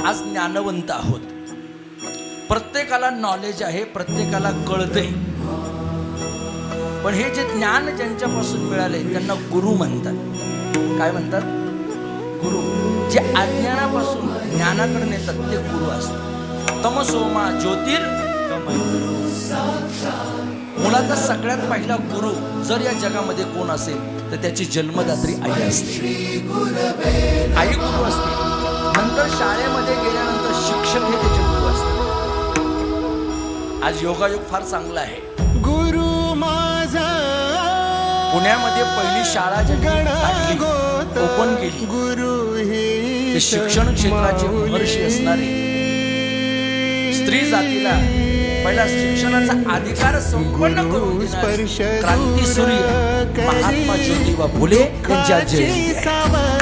आज ज्ञानवंत आहोत, प्रत्येकाला नॉलेज आहे, प्रत्येकाला कळतंय, पण हे जे ज्ञान ज्यांच्यापासून मिळाले त्यांना गुरु म्हणतात. काय म्हणतात? गुरु. जे अज्ञानापासून ज्ञानाकडे नेतात ते गुरु असतात. तमसोमा ज्योतिर्गमय. मुलाचा सगळ्यात पहिला गुरु जर या जगामध्ये कोण असेल तर त्याची जन्मदात्री आई असते. आई गुरु असते. नंतर शाळेमध्ये गेल्यानंतर शिक्षक हे त्याचे गुरु असतात. आज योगायोग फार चांगला आहे. गुरु माझा. पुण्यामध्ये पहिली शाळा ज्यांनी ओपन केली गुरु हे शिक्षण क्षेत्राचे महर्षी असणारे, स्त्री जातीला पहिला शिक्षणाचा अधिकार संपन्न करून क्रांती सूर्य महात्मा ज्योतिबा फुले यांच्या जयंती आहे.